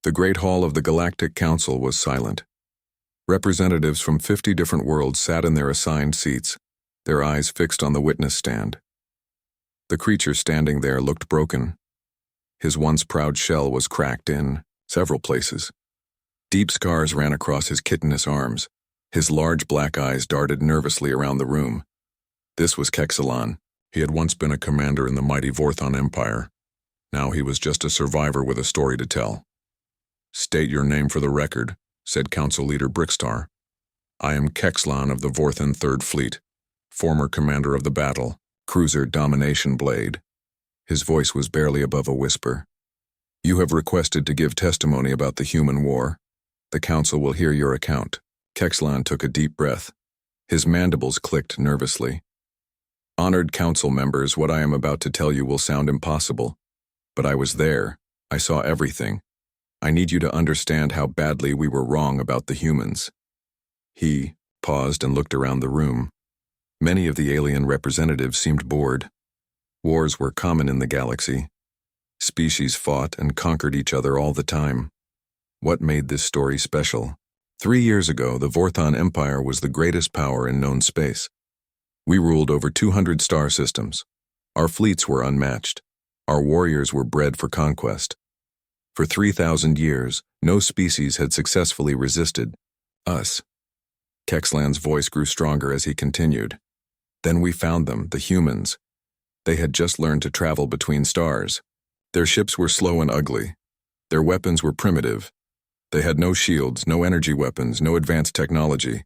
The Great Hall of the Galactic Council was silent. Representatives from 50 different worlds sat in their assigned seats, their eyes fixed on the witness stand. The creature standing there looked broken. His once proud shell was cracked in several places. Deep scars ran across his chitinous arms. His large black eyes darted nervously around the room. This was Kexalan. He had once been a commander in the mighty Vorthon Empire. Now he was just a survivor with a story to tell. "State your name for the record," said Council Leader Brickstar. "I am Kexlan of the Vorthon Third Fleet, former commander of the battle, cruiser Domination Blade." His voice was barely above a whisper. "You have requested to give testimony about the human war. The Council will hear your account." Kexlan took a deep breath. His mandibles clicked nervously. "Honored Council members, what I am about to tell you will sound impossible. But I was there. I saw everything. I need you to understand how badly we were wrong about the humans." He paused and looked around the room. Many of the alien representatives seemed bored. Wars were common in the galaxy. Species fought and conquered each other all the time. What made this story special? 3 years ago, the Vorthon Empire was the greatest power in known space. We ruled over 200 star systems. Our fleets were unmatched. Our warriors were bred for conquest. For 3,000 years, no species had successfully resisted us. Kexlan's voice grew stronger as he continued. Then we found them, the humans. They had just learned to travel between stars. Their ships were slow and ugly. Their weapons were primitive. They had no shields, no energy weapons, no advanced technology.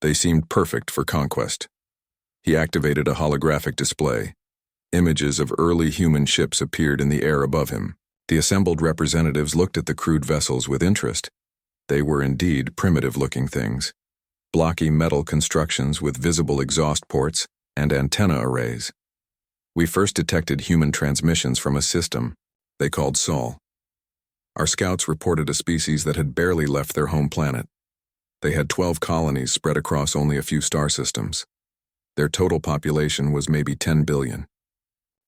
They seemed perfect for conquest. He activated a holographic display. Images of early human ships appeared in the air above him. The assembled representatives looked at the crude vessels with interest. They were indeed primitive-looking things. Blocky metal constructions with visible exhaust ports and antenna arrays. We first detected human transmissions from a system they called Sol. Our scouts reported a species that had barely left their home planet. They had 12 colonies spread across only a few star systems. Their total population was maybe 10 billion.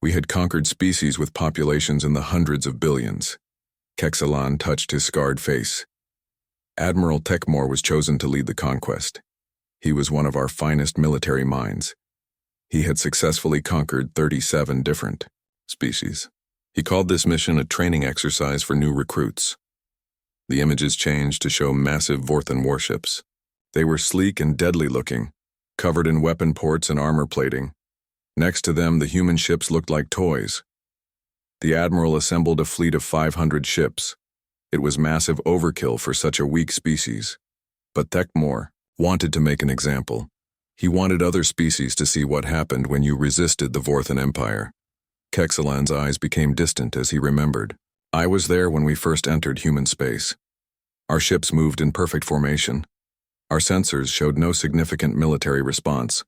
We had conquered species with populations in the hundreds of billions. Kexalan touched his scarred face. Admiral Tekmor was chosen to lead the conquest. He was one of our finest military minds. He had successfully conquered 37 different species. He called this mission a training exercise for new recruits. The images changed to show massive Vorthon warships. They were sleek and deadly looking, covered in weapon ports and armor plating. Next to them, the human ships looked like toys. The Admiral assembled a fleet of 500 ships. It was massive overkill for such a weak species. But Tekmor wanted to make an example. He wanted other species to see what happened when you resisted the Vorthon Empire. Kexalan's eyes became distant as he remembered. "I was there when we first entered human space. Our ships moved in perfect formation. Our sensors showed no significant military response.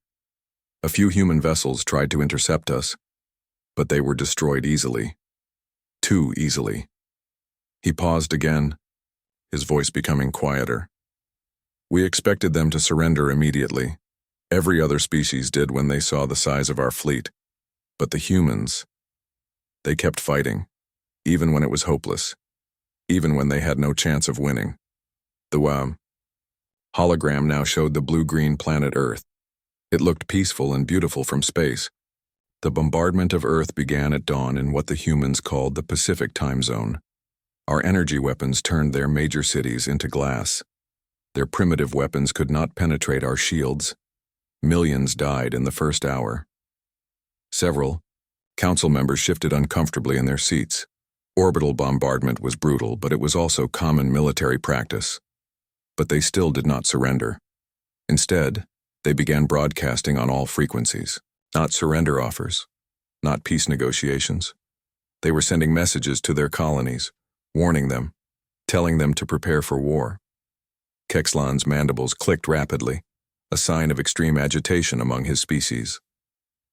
A few human vessels tried to intercept us, but they were destroyed easily. Too easily." He paused again, his voice becoming quieter. "We expected them to surrender immediately. Every other species did when they saw the size of our fleet. But the humans, they kept fighting, even when it was hopeless, even when they had no chance of winning." The hologram now showed the blue-green planet Earth. It looked peaceful and beautiful from space. The bombardment of Earth began at dawn in what the humans called the Pacific time zone. Our energy weapons turned their major cities into glass. Their primitive weapons could not penetrate our shields. Millions died in the first hour. Several council members shifted uncomfortably in their seats. Orbital bombardment was brutal, but it was also common military practice. But they still did not surrender. Instead, they began broadcasting on all frequencies. Not surrender offers, not peace negotiations. They were sending messages to their colonies, warning them, telling them to prepare for war. Kexlan's mandibles clicked rapidly, a sign of extreme agitation among his species.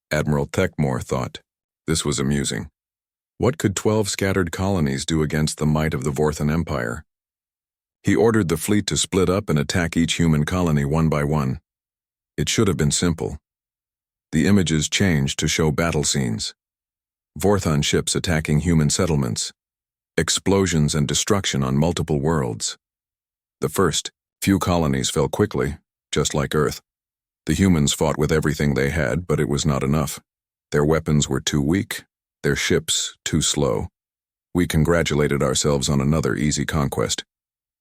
Admiral Tekmor thought, this was amusing. What could 12 scattered colonies do against the might of the Vorthon Empire? He ordered the fleet to split up and attack each human colony one by one. It should have been simple. The images changed to show battle scenes. Vorthon ships attacking human settlements. explosions and destruction on multiple worlds. The first few colonies fell quickly, just like Earth. The humans fought with everything they had, but it was not enough. Their weapons were too weak, their ships too slow. We congratulated ourselves on another easy conquest.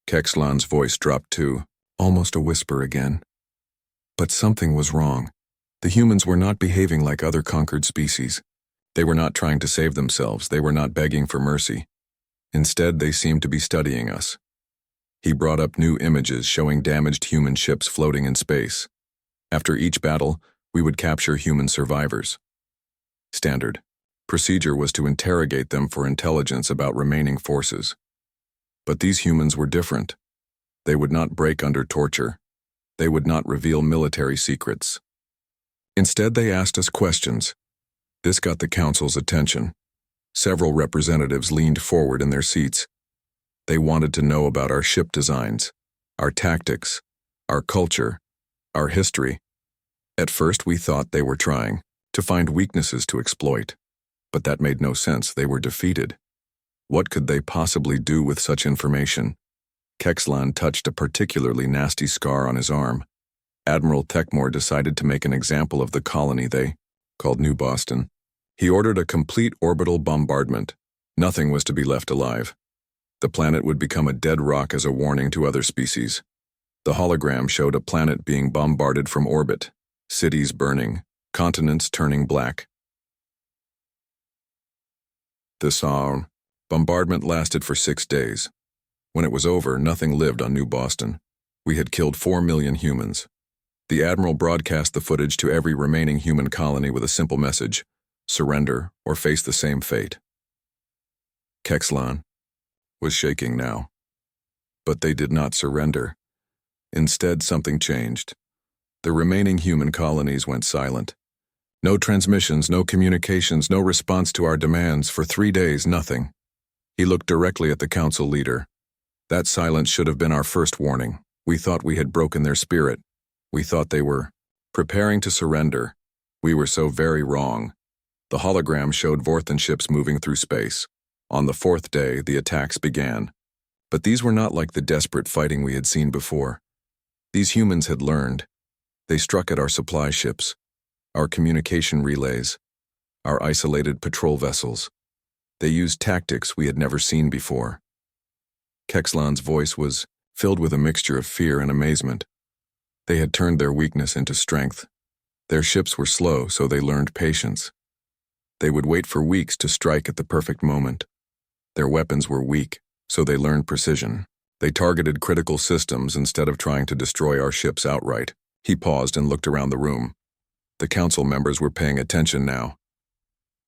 Kexlan's voice dropped to almost a whisper again. But something was wrong. The humans were not behaving like other conquered species. They were not trying to save themselves. They were not begging for mercy. Instead, they seemed to be studying us. He brought up new images showing damaged human ships floating in space. After each battle, we would capture human survivors. Standard procedure was to interrogate them for intelligence about remaining forces. But these humans were different. They would not break under torture. They would not reveal military secrets. Instead, they asked us questions. This got the council's attention. Several representatives leaned forward in their seats. They wanted to know about our ship designs, our tactics, our culture, our history. At first, we thought they were trying to find weaknesses to exploit. But that made no sense. They were defeated. What could they possibly do with such information? Kexlan touched a particularly nasty scar on his arm. Admiral Techmore decided to make an example of the colony they called New Boston. He ordered a complete orbital bombardment. Nothing was to be left alive. The planet would become a dead rock as a warning to other species. The hologram showed a planet being bombarded from orbit, cities burning, continents turning black. The bombardment lasted for 6 days. When it was over, nothing lived on New Boston. We had killed 4 million humans. The Admiral broadcast the footage to every remaining human colony with a simple message: surrender or face the same fate. Kexlan was shaking now. But they did not surrender. Instead, something changed. The remaining human colonies went silent. No transmissions, no communications, no response to our demands. For 3 days, nothing. He looked directly at the council leader. That silence should have been our first warning. We thought we had broken their spirit. We thought they were preparing to surrender. We were so very wrong. The hologram showed Vorthan ships moving through space. On the 4th day, the attacks began. But these were not like the desperate fighting we had seen before. These humans had learned. They struck at our supply ships, our communication relays, our isolated patrol vessels. They used tactics we had never seen before. Kexlan's voice was filled with a mixture of fear and amazement. They had turned their weakness into strength. Their ships were slow, so they learned patience. They would wait for weeks to strike at the perfect moment. Their weapons were weak, so they learned precision. They targeted critical systems instead of trying to destroy our ships outright. He paused and looked around the room. The council members were paying attention now.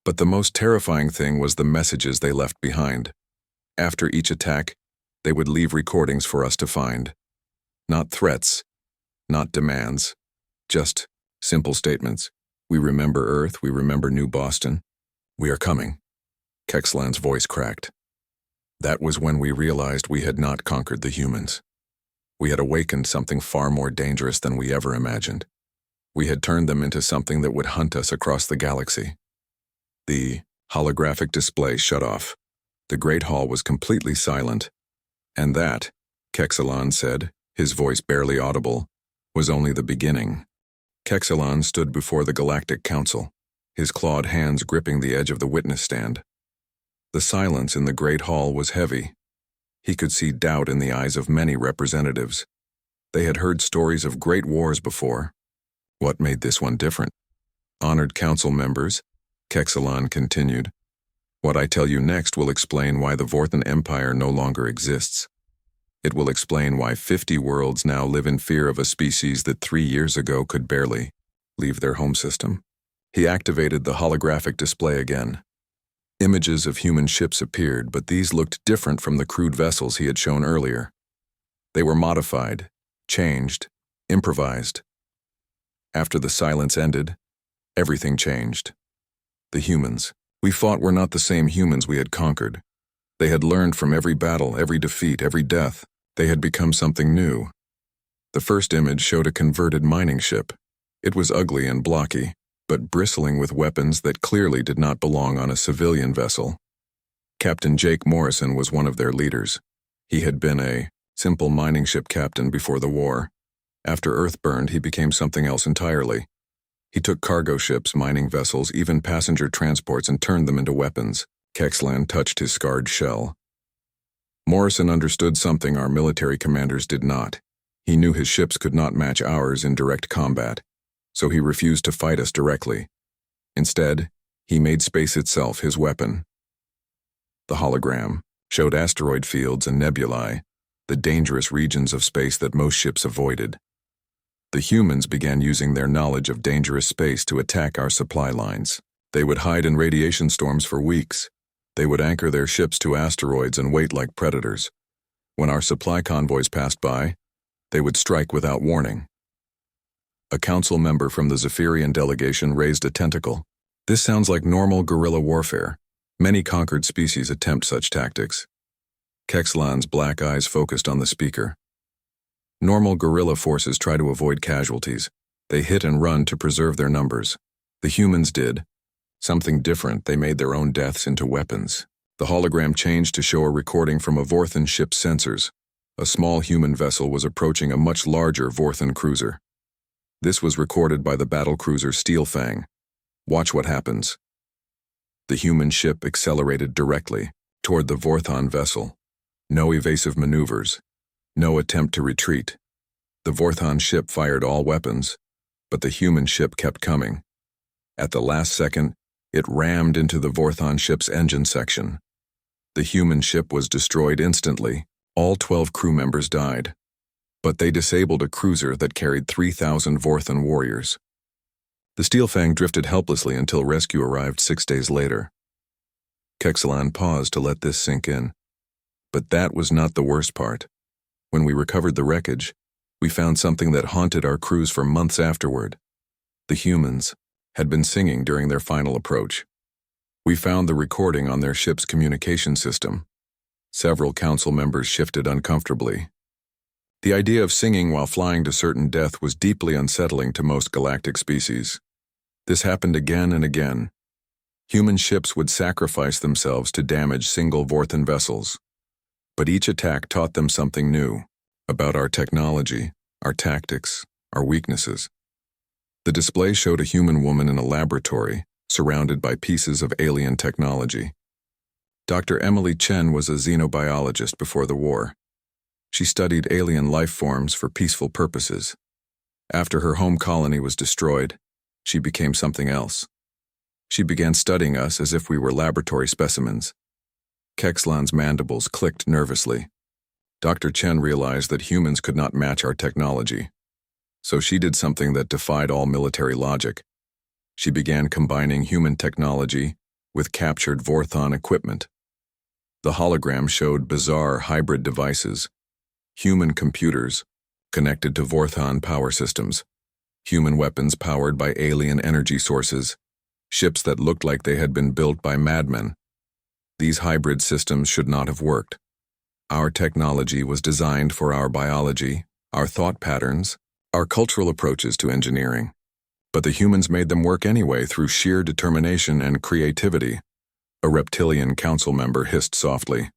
But the most terrifying thing was the messages they left behind. After each attack, they would leave recordings for us to find. Not threats, not demands, just simple statements. We remember Earth, we remember New Boston. We are coming. Kexlan's voice cracked. That was when we realized we had not conquered the humans. We had awakened something far more dangerous than we ever imagined. We had turned them into something that would hunt us across the galaxy. The holographic display shut off. The Great Hall was completely silent. And that, Kexlan said, his voice barely audible, was only the beginning. Kexlan stood before the Galactic Council, his clawed hands gripping the edge of the witness stand. The silence in the Great Hall was heavy. He could see doubt in the eyes of many representatives. They had heard stories of great wars before. What made this one different? Honored council members, Kexlan continued, what I tell you next will explain why the Vorthan Empire no longer exists. It will explain why 50 worlds now live in fear of a species that 3 years ago could barely leave their home system. He activated the holographic display again. Images of human ships appeared, but these looked different from the crude vessels he had shown earlier. They were modified, changed, improvised. After the silence ended, everything changed. The humans we fought were not the same humans we had conquered. They had learned from every battle, every defeat, every death. They had become something new. The first image showed a converted mining ship. It was ugly and blocky, but bristling with weapons that clearly did not belong on a civilian vessel. Captain Jake Morrison was one of their leaders. He had been a simple mining ship captain before the war. After Earth burned, he became something else entirely. He took cargo ships, mining vessels, even passenger transports, and turned them into weapons. Kexlan touched his scarred shell. Morrison understood something our military commanders did not. He knew his ships could not match ours in direct combat, so he refused to fight us directly. Instead, he made space itself his weapon. The hologram showed asteroid fields and nebulae, the dangerous regions of space that most ships avoided. The humans began using their knowledge of dangerous space to attack our supply lines. They would hide in radiation storms for weeks. They would anchor their ships to asteroids and wait like predators. When our supply convoys passed by, they would strike without warning. A council member from the Zephyrian delegation raised a tentacle. This sounds like normal guerrilla warfare. Many conquered species attempt such tactics. Kexlan's black eyes focused on the speaker. Normal guerrilla forces try to avoid casualties. They hit and run to preserve their numbers. The humans did something different. They made their own deaths into weapons. The hologram changed to show a recording from a Vorthan ship's sensors. A small human vessel was approaching a much larger Vorthan cruiser. This was recorded by the battlecruiser Steelfang. Watch what happens. The human ship accelerated directly toward the Vorthan vessel. No evasive maneuvers. No attempt to retreat. The Vorthan ship fired all weapons, but the human ship kept coming. At the last second, it rammed into the Vorthan ship's engine section. The human ship was destroyed instantly. All 12 crew members died. But they disabled a cruiser that carried 3,000 Vorthan warriors. The Steelfang drifted helplessly until rescue arrived 6 days later. Kexlan paused to let this sink in. But that was not the worst part. When we recovered the wreckage, we found something that haunted our crews for months afterward. The humans had been singing during their final approach. We found the recording on their ship's communication system. Several council members shifted uncomfortably. The idea of singing while flying to certain death was deeply unsettling to most galactic species. This happened again and again. Human ships would sacrifice themselves to damage single Vorthan vessels. But each attack taught them something new about our technology, our tactics, our weaknesses. The display showed a human woman in a laboratory, surrounded by pieces of alien technology. Dr. Emily Chen was a xenobiologist before the war. She studied alien life forms for peaceful purposes. After her home colony was destroyed, she became something else. She began studying us as if we were laboratory specimens. Kexlan's mandibles clicked nervously. Dr. Chen realized that humans could not match our technology. So she did something that defied all military logic. She began combining human technology with captured Vorthan equipment. The hologram showed bizarre hybrid devices, human computers connected to Vorthan power systems, human weapons powered by alien energy sources, ships that looked like they had been built by madmen. These hybrid systems should not have worked. Our technology was designed for our biology, our thought patterns, our cultural approaches to engineering. But the humans made them work anyway through sheer determination and creativity. A reptilian council member hissed softly.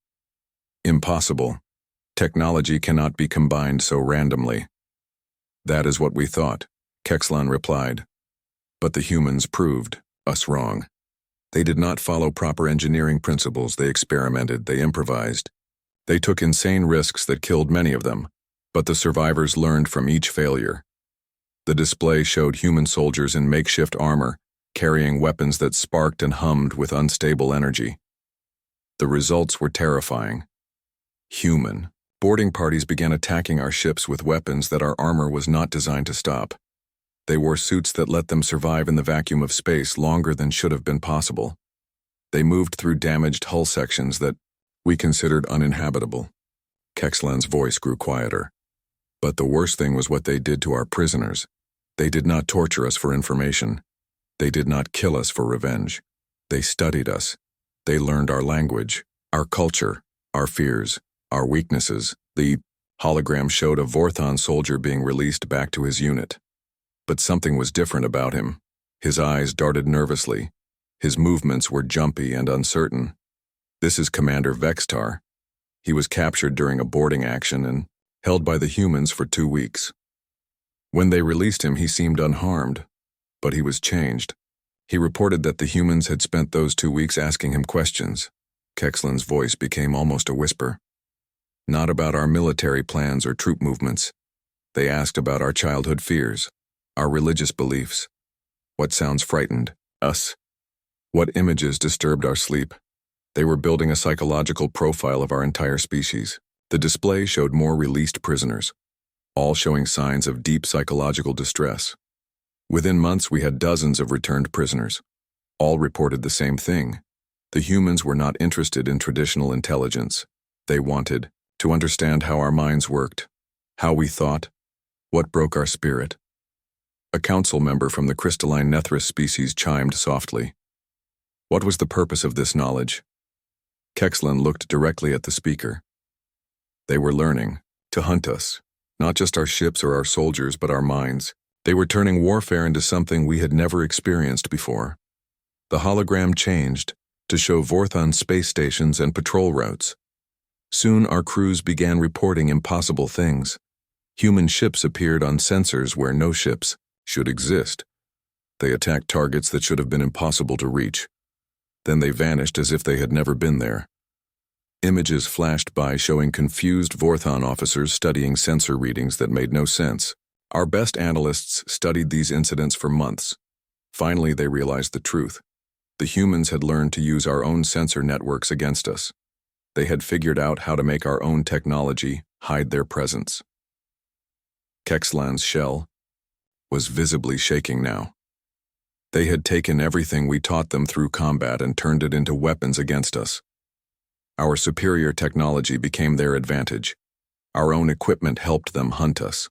Impossible. Technology cannot be combined so randomly. That is what we thought, Kexlan replied. But the humans proved us wrong. They did not follow proper engineering principles. They experimented, they improvised. They took insane risks that killed many of them, but the survivors learned from each failure. The display showed human soldiers in makeshift armor, carrying weapons that sparked and hummed with unstable energy. The results were terrifying. Human. Boarding parties began attacking our ships with weapons that our armor was not designed to stop. They wore suits that let them survive in the vacuum of space longer than should have been possible. They moved through damaged hull sections that we considered uninhabitable. Kexlan's voice grew quieter. But the worst thing was what they did to our prisoners. They did not torture us for information. They did not kill us for revenge. They studied us. They learned our language, our culture, our fears, our weaknesses. The hologram showed a Vorthan soldier being released back to his unit. But something was different about him. His eyes darted nervously. His movements were jumpy and uncertain. This is Commander Vextar. He was captured during a boarding action and held by the humans for 2 weeks. When they released him, he seemed unharmed, but he was changed. He reported that the humans had spent those 2 weeks asking him questions. Kexlan's voice became almost a whisper. Not about our military plans or troop movements. They asked about our childhood fears, our religious beliefs. What sounds frightened us? What images disturbed our sleep? They were building a psychological profile of our entire species. The display showed more released prisoners, all showing signs of deep psychological distress. Within months, we had dozens of returned prisoners. All reported the same thing. The humans were not interested in traditional intelligence. They wanted to understand how our minds worked, how we thought, what broke our spirit. A council member from the crystalline Nethris species chimed softly. What was the purpose of this knowledge? Kexlan looked directly at the speaker. They were learning to hunt us, not just our ships or our soldiers, but our minds. They were turning warfare into something we had never experienced before. The hologram changed to show Vorthon space stations and patrol routes. Soon our crews began reporting impossible things. Human ships appeared on sensors where no ships should exist. They attacked targets that should have been impossible to reach. Then they vanished as if they had never been there. Images flashed by showing confused Vorthon officers studying sensor readings that made no sense. Our best analysts studied these incidents for months. Finally, they realized the truth. The humans had learned to use our own sensor networks against us. They had figured out how to make our own technology hide their presence. Kexlan's shell was visibly shaking now. They had taken everything we taught them through combat and turned it into weapons against us. Our superior technology became their advantage. Our own equipment helped them hunt us.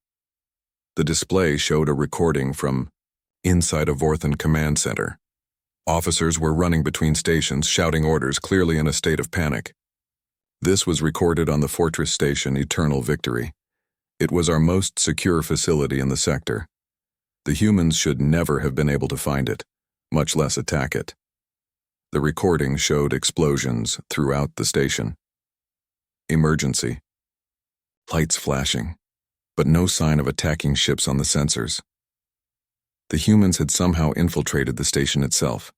The display showed a recording from inside a Vorthon command center. Officers were running between stations, shouting orders, clearly in a state of panic. This was recorded on the fortress station Eternal Victory. It was our most secure facility in the sector. The humans should never have been able to find it, much less attack it. The recording showed explosions throughout the station. Emergency. Lights flashing, but no sign of attacking ships on the sensors. The humans had somehow infiltrated the station itself.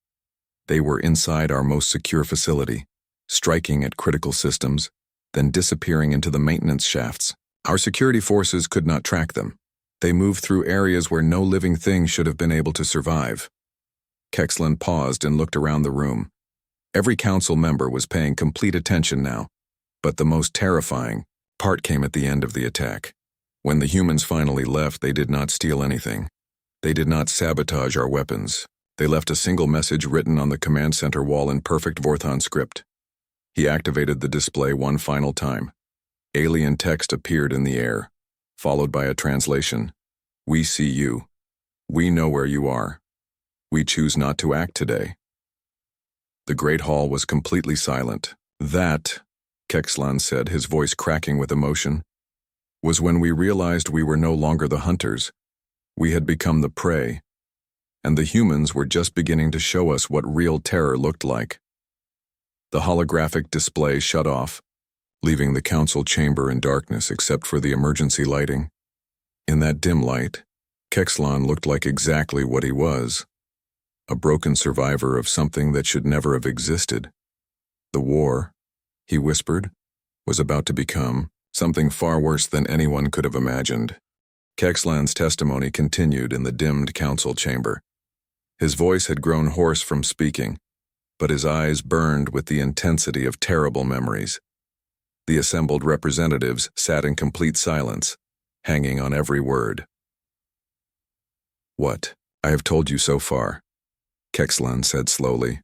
They were inside our most secure facility, striking at critical systems, then disappearing into the maintenance shafts. Our security forces could not track them. They moved through areas where no living thing should have been able to survive. Kexlan paused and looked around the room. Every council member was paying complete attention now, but the most terrifying part came at the end of the attack. When the humans finally left, they did not steal anything. They did not sabotage our weapons. They left a single message written on the command center wall in perfect Vorthon script. He activated the display one final time. Alien text appeared in the air, followed by a translation. We see you. We know where you are. We choose not to act today. The Great Hall was completely silent. That, Kexlan said, his voice cracking with emotion, was when we realized we were no longer the hunters. We had become the prey, and the humans were just beginning to show us what real terror looked like. The holographic display shut off, leaving the council chamber in darkness except for the emergency lighting. In that dim light, Kexlan looked like exactly what he was, a broken survivor of something that should never have existed. The war, he whispered, was about to become something far worse than anyone could have imagined. Kexlan's testimony continued in the dimmed council chamber. His voice had grown hoarse from speaking, but his eyes burned with the intensity of terrible memories. The assembled representatives sat in complete silence, hanging on every word. What I have told you so far, Kexlan said slowly,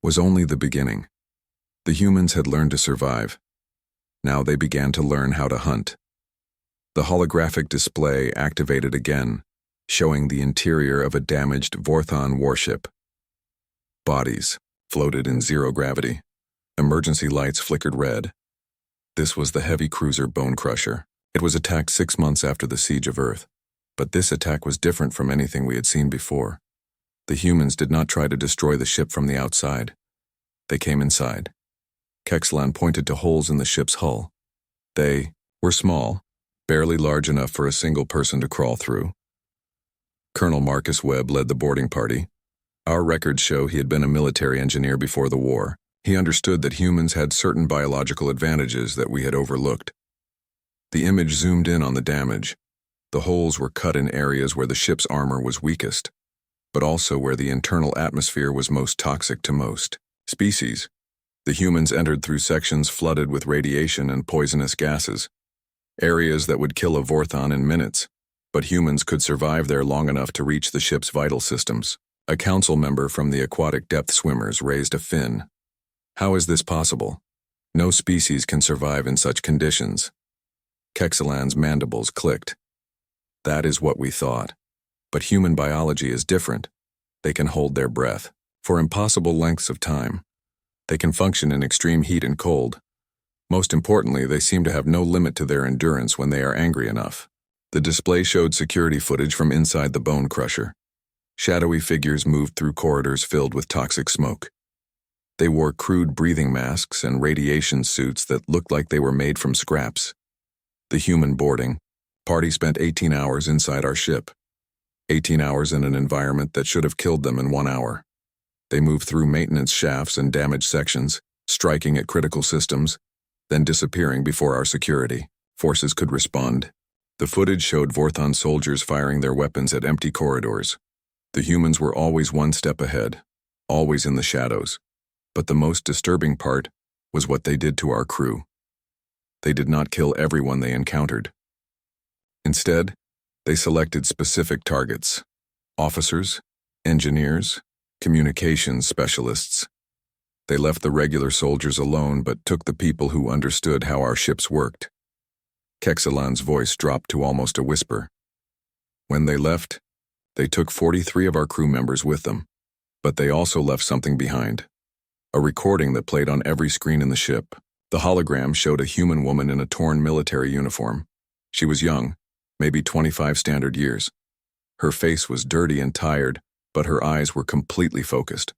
was only the beginning. The humans had learned to survive. Now they began to learn how to hunt. The holographic display activated again, showing the interior of a damaged Vorthon warship. Bodies floated in zero gravity. Emergency lights flickered red. This was the heavy cruiser Bone Crusher. It was attacked 6 months after the siege of Earth. But this attack was different from anything we had seen before. The humans did not try to destroy the ship from the outside. They came inside. Kexlan pointed to holes in the ship's hull. They were small, barely large enough for a single person to crawl through. Colonel Marcus Webb led the boarding party. Our records show he had been a military engineer before the war. He understood that humans had certain biological advantages that we had overlooked. The image zoomed in on the damage. The holes were cut in areas where the ship's armor was weakest, but also where the internal atmosphere was most toxic to most species. The humans entered through sections flooded with radiation and poisonous gases, areas that would kill a Vorthon in minutes, but humans could survive there long enough to reach the ship's vital systems. A council member from the aquatic depth swimmers raised a fin. How is this possible? No species can survive in such conditions. Kexalan's mandibles clicked. That is what we thought. But human biology is different. They can hold their breath for impossible lengths of time. They can function in extreme heat and cold. Most importantly, they seem to have no limit to their endurance when they are angry enough. The display showed security footage from inside the bone crusher. Shadowy figures moved through corridors filled with toxic smoke. They wore crude breathing masks and radiation suits that looked like they were made from scraps. The human boarding party spent 18 hours inside our ship. 18 hours in an environment that should have killed them in 1 hour. They moved through maintenance shafts and damaged sections, striking at critical systems, then disappearing before our security forces could respond. The footage showed Vorthon soldiers firing their weapons at empty corridors. The humans were always one step ahead, always in the shadows. But the most disturbing part was what they did to our crew. They did not kill everyone they encountered. Instead, they selected specific targets: officers, engineers, communications specialists. They left the regular soldiers alone but took the people who understood how our ships worked. Kexalan's voice dropped to almost a whisper. When they left, they took 43 of our crew members with them, but they also left something behind. A recording that played on every screen in the ship. The hologram showed a human woman in a torn military uniform. She was young, maybe 25 standard years. Her face was dirty and tired, but her eyes were completely focused.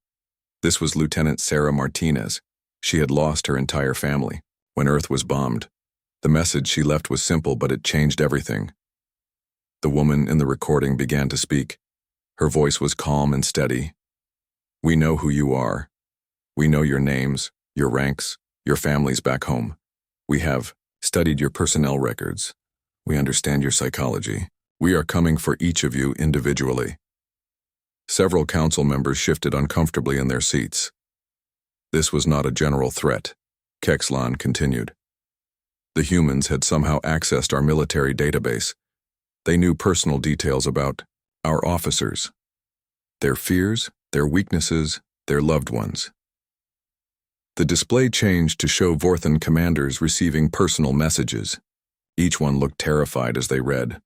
This was Lieutenant Sarah Martinez. She had lost her entire family when Earth was bombed. The message she left was simple, but it changed everything. The woman in the recording began to speak. Her voice was calm and steady. "We know who you are. We know your names, your ranks, your families back home. We have studied your personnel records. We understand your psychology. We are coming for each of you individually." Several council members shifted uncomfortably in their seats. This was not a general threat, Kexlan continued. The humans had somehow accessed our military database. They knew personal details about our officers, their fears, their weaknesses, their loved ones. The display changed to show Vorthon commanders receiving personal messages. Each one looked terrified as they read.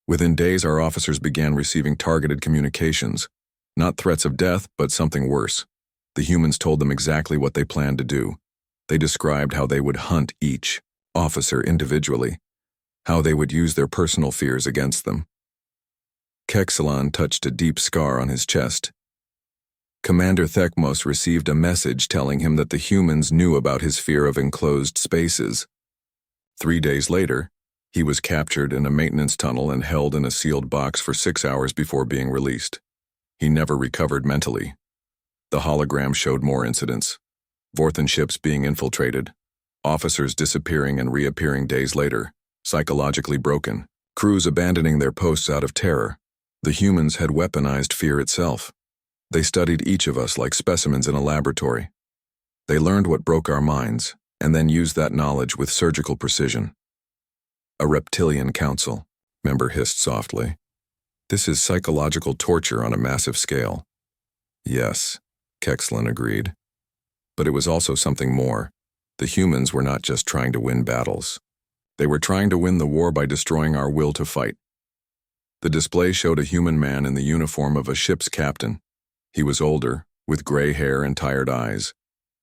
Within days, our officers began receiving targeted communications. Not threats of death, but something worse. The humans told them exactly what they planned to do. They described how they would hunt each officer individually, how they would use their personal fears against them. Kexalan touched a deep scar on his chest. Commander Thekmos received a message telling him that the humans knew about his fear of enclosed spaces. 3 days later, he was captured in a maintenance tunnel and held in a sealed box for 6 hours before being released. He never recovered mentally. The hologram showed more incidents. Vorthon ships being infiltrated, officers disappearing and reappearing days later, psychologically broken, crews abandoning their posts out of terror. The humans had weaponized fear itself. They studied each of us like specimens in a laboratory. They learned what broke our minds, and then used that knowledge with surgical precision. "A reptilian council," member hissed softly. "This is psychological torture on a massive scale." "Yes," Kexlan agreed. But it was also something more. The humans were not just trying to win battles. They were trying to win the war by destroying our will to fight. The display showed a human man in the uniform of a ship's captain. He was older, with gray hair and tired eyes,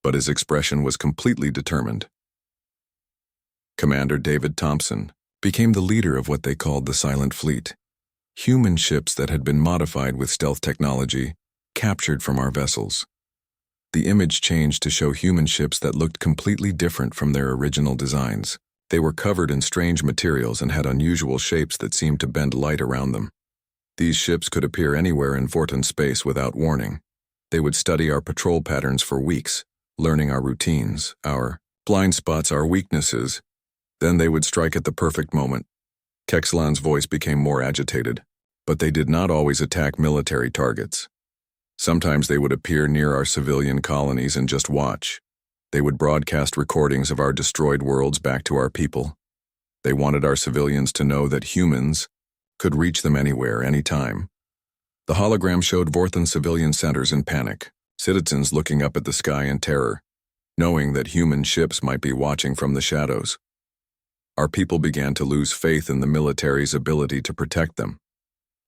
but his expression was completely determined. Commander David Thompson became the leader of what they called the Silent Fleet, human ships that had been modified with stealth technology, captured from our vessels. The image changed to show human ships that looked completely different from their original designs. They were covered in strange materials and had unusual shapes that seemed to bend light around them. These ships could appear anywhere in Vorton space without warning. They would study our patrol patterns for weeks, learning our routines, our blind spots, our weaknesses. Then they would strike at the perfect moment. Kexlan's voice became more agitated, but they did not always attack military targets. Sometimes they would appear near our civilian colonies and just watch. They would broadcast recordings of our destroyed worlds back to our people. They wanted our civilians to know that humans could reach them anywhere, anytime. The hologram showed Vorthan civilian centers in panic, citizens looking up at the sky in terror, knowing that human ships might be watching from the shadows. Our people began to lose faith in the military's ability to protect them.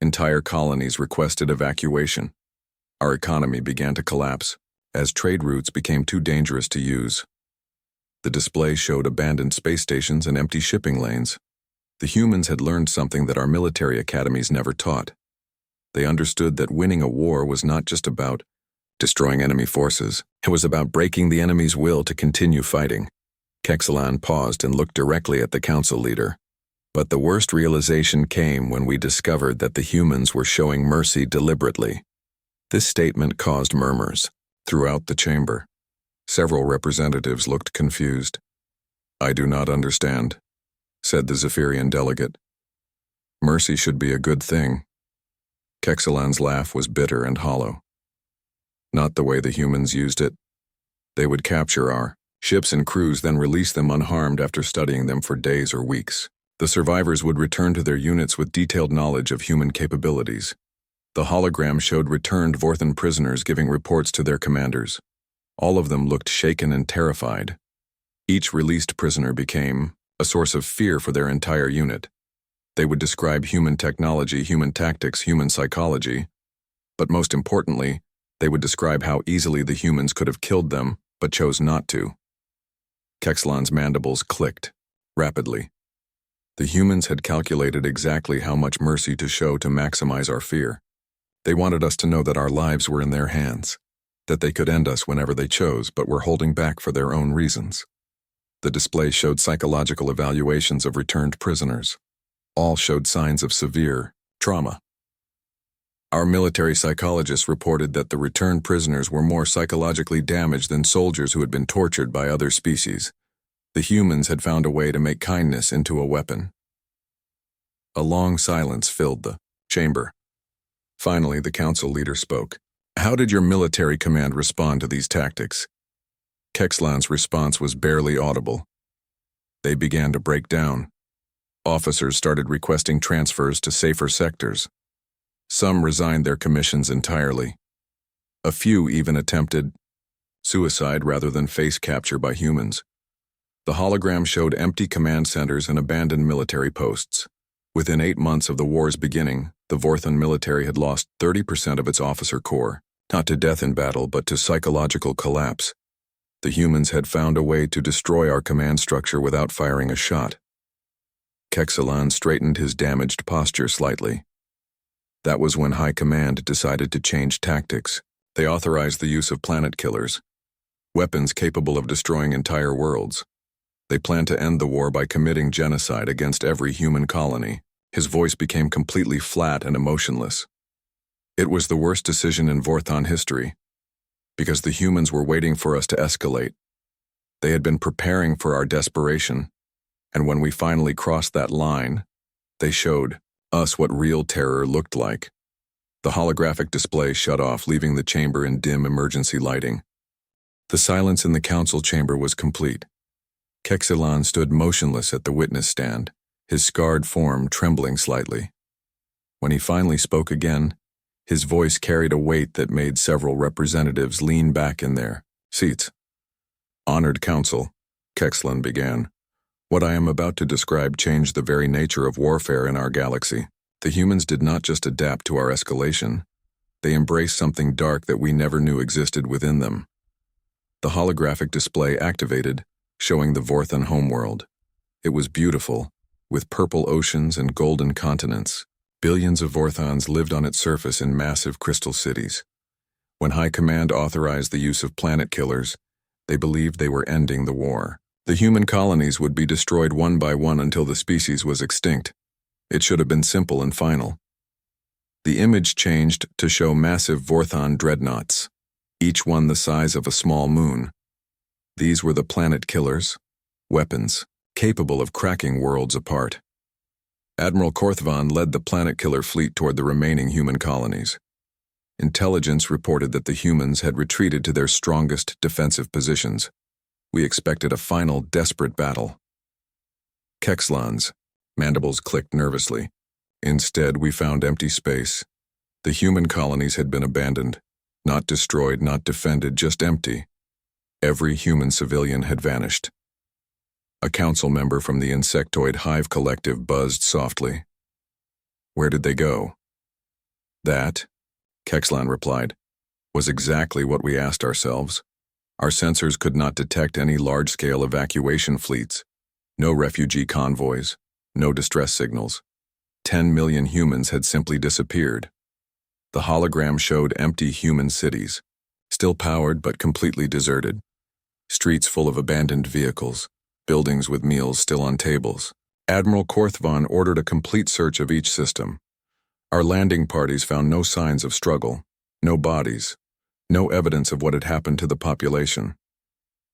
Entire colonies requested evacuation. Our economy began to collapse, as trade routes became too dangerous to use. The display showed abandoned space stations and empty shipping lanes. The humans had learned something that our military academies never taught. They understood that winning a war was not just about destroying enemy forces. It was about breaking the enemy's will to continue fighting. Kexlan paused and looked directly at the council leader. But the worst realization came when we discovered that the humans were showing mercy deliberately. This statement caused murmurs throughout the chamber. Several representatives looked confused. "I do not understand," said the Zephyrian delegate. "Mercy should be a good thing." Kexlan's laugh was bitter and hollow. "Not the way the humans used it. They would capture our ships and crews, then release them unharmed after studying them for days or weeks. The survivors would return to their units with detailed knowledge of human capabilities. The hologram showed returned Vorthan prisoners giving reports to their commanders. All of them looked shaken and terrified. Each released prisoner became a source of fear for their entire unit. They would describe human technology, human tactics, human psychology, but most importantly, they would describe how easily the humans could have killed them, but chose not to. Kexlan's mandibles clicked, rapidly. The humans had calculated exactly how much mercy to show to maximize our fear. They wanted us to know that our lives were in their hands, that they could end us whenever they chose, but were holding back for their own reasons. The display showed psychological evaluations of returned prisoners. All showed signs of severe trauma. Our military psychologists reported that the returned prisoners were more psychologically damaged than soldiers who had been tortured by other species. The humans had found a way to make kindness into a weapon. A long silence filled the chamber. Finally, the council leader spoke. "How did your military command respond to these tactics?" Kexlan's response was barely audible. "They began to break down. Officers started requesting transfers to safer sectors. Some resigned their commissions entirely. A few even attempted suicide rather than face capture by humans. The hologram showed empty command centers and abandoned military posts. Within 8 months of the war's beginning, the Vorthan military had lost 30% of its officer corps, not to death in battle, but to psychological collapse. The humans had found a way to destroy our command structure without firing a shot. Kexlan straightened his damaged posture slightly. That was when High Command decided to change tactics. They authorized the use of planet killers, weapons capable of destroying entire worlds. They planned to end the war by committing genocide against every human colony. His voice became completely flat and emotionless. It was the worst decision in Vorthan history, because the humans were waiting for us to escalate. They had been preparing for our desperation, and when we finally crossed that line, they showed us what real terror looked like. The holographic display shut off, leaving the chamber in dim emergency lighting. The silence in the council chamber was complete. Kexlan stood motionless at the witness stand, his scarred form trembling slightly. When he finally spoke again, his voice carried a weight that made several representatives lean back in their seats. "Honored Council," Kexlan began, "what I am about to describe changed the very nature of warfare in our galaxy. The humans did not just adapt to our escalation. They embraced something dark that we never knew existed within them." The holographic display activated, showing the Vorthan homeworld. It was beautiful, with purple oceans and golden continents. Billions of Vorthans lived on its surface in massive crystal cities. When High Command authorized the use of planet killers, they believed they were ending the war. The human colonies would be destroyed one by one until the species was extinct. It should have been simple and final. The image changed to show massive Vorthon dreadnoughts, each one the size of a small moon. These were the planet killers, weapons, capable of cracking worlds apart. Admiral Korthvan led the planet killer fleet toward the remaining human colonies. Intelligence reported that the humans had retreated to their strongest defensive positions. We expected a final desperate battle. Kexlan's mandibles clicked nervously. Instead, we found empty space. The human colonies had been abandoned. Not destroyed, not defended, just empty. Every human civilian had vanished. A council member from the insectoid hive collective buzzed softly. Where did they go? That, Kexlan replied, was exactly what we asked ourselves. Our sensors could not detect any large-scale evacuation fleets, no refugee convoys, no distress signals. 10 million humans had simply disappeared. The hologram showed empty human cities, still powered but completely deserted. Streets full of abandoned vehicles, buildings with meals still on tables. Admiral Korthvan ordered a complete search of each system. Our landing parties found no signs of struggle, no bodies, no evidence of what had happened to the population.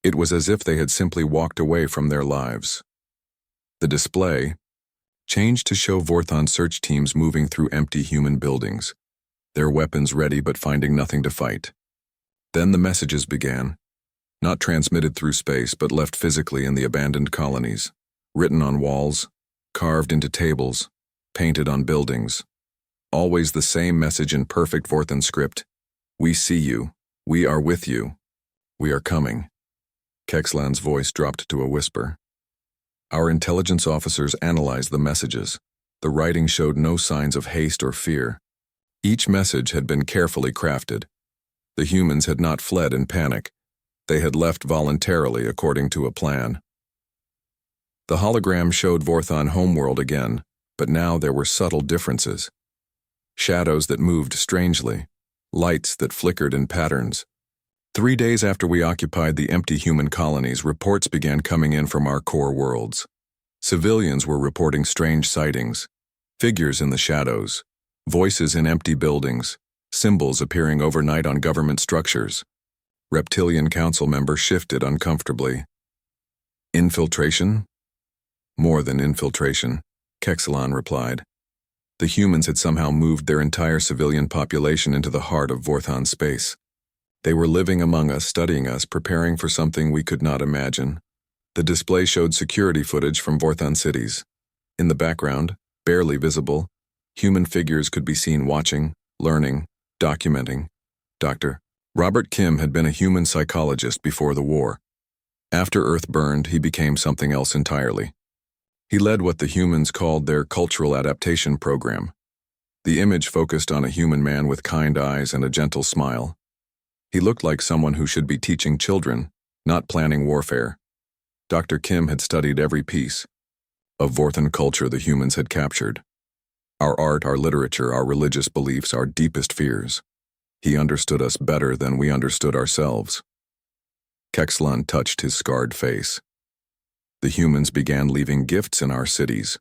It was as if they had simply walked away from their lives. The display changed to show Vorthon search teams moving through empty human buildings, their weapons ready but finding nothing to fight. Then the messages began, not transmitted through space but left physically in the abandoned colonies, written on walls, carved into tables, painted on buildings. Always the same message in perfect Vorthon script. We see you. We are with you. We are coming. Kexlan's voice dropped to a whisper. Our intelligence officers analyzed the messages. The writing showed no signs of haste or fear. Each message had been carefully crafted. The humans had not fled in panic. They had left voluntarily according to a plan. The hologram showed Vorthon homeworld again, but now there were subtle differences. Shadows that moved strangely, lights that flickered in patterns. 3 days after we occupied the empty human colonies, reports began coming in from our core worlds. Civilians were reporting strange sightings, figures in the shadows, voices in empty buildings, symbols appearing overnight on government structures. Reptilian council member shifted uncomfortably. Infiltration? More than infiltration, Kexlan replied. The humans had somehow moved their entire civilian population into the heart of Vorthon space. They were living among us, studying us, preparing for something we could not imagine. The display showed security footage from Vorthon cities. In the background, barely visible, human figures could be seen watching, learning, documenting. Dr. Robert Kim had been a human psychologist before the war. After Earth burned, he became something else entirely. He led what the humans called their cultural adaptation program. The image focused on a human man with kind eyes and a gentle smile. He looked like someone who should be teaching children, not planning warfare. Dr. Kim had studied every piece of Vorthon culture the humans had captured. Our art, our literature, our religious beliefs, our deepest fears. He understood us better than we understood ourselves. Kexlan touched his scarred face. The humans began leaving gifts in our cities.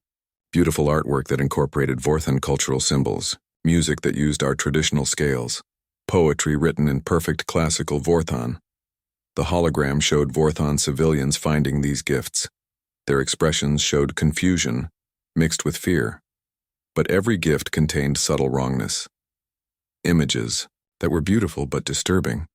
Beautiful artwork that incorporated Vorthon cultural symbols, music that used our traditional scales, poetry written in perfect classical Vorthon. The hologram showed Vorthon civilians finding these gifts. Their expressions showed confusion, mixed with fear. But every gift contained subtle wrongness. Images that were beautiful but disturbing.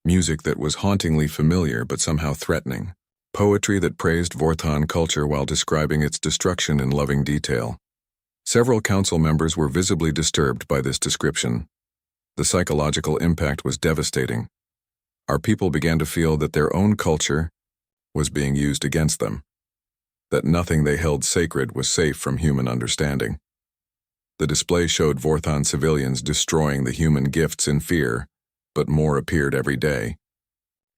Music that was hauntingly familiar but somehow threatening. Poetry that praised Vorthon culture while describing its destruction in loving detail. Several council members were visibly disturbed by this description. The psychological impact was devastating. Our people began to feel that their own culture was being used against them, that nothing they held sacred was safe from human understanding. The display showed Vorthon civilians destroying the human gifts in fear, but more appeared every day.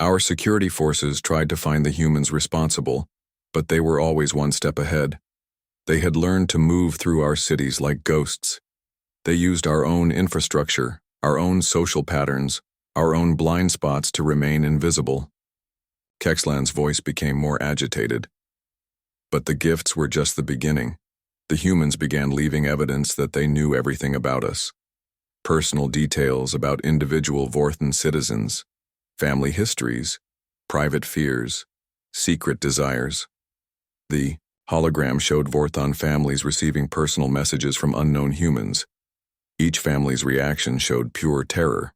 Our security forces tried to find the humans responsible, but they were always one step ahead. They had learned to move through our cities like ghosts. They used our own infrastructure, our own social patterns, our own blind spots to remain invisible. Kexlan's voice became more agitated. But the gifts were just the beginning. The humans began leaving evidence that they knew everything about us. Personal details about individual Vorthan citizens, family histories, private fears, secret desires. The hologram showed Vorthan families receiving personal messages from unknown humans. Each family's reaction showed pure terror.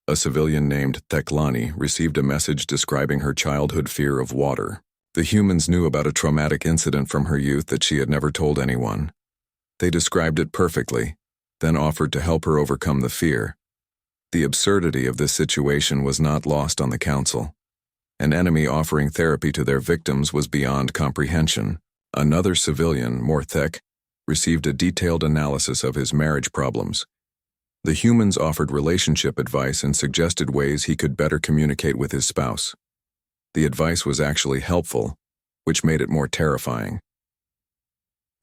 A civilian named Theklani received a message describing her childhood fear of water. The humans knew about a traumatic incident from her youth that she had never told anyone. They described it perfectly, then offered to help her overcome the fear. The absurdity of this situation was not lost on the council. An enemy offering therapy to their victims was beyond comprehension. Another civilian, Morthek, received a detailed analysis of his marriage problems. The humans offered relationship advice and suggested ways he could better communicate with his spouse. The advice was actually helpful, which made it more terrifying.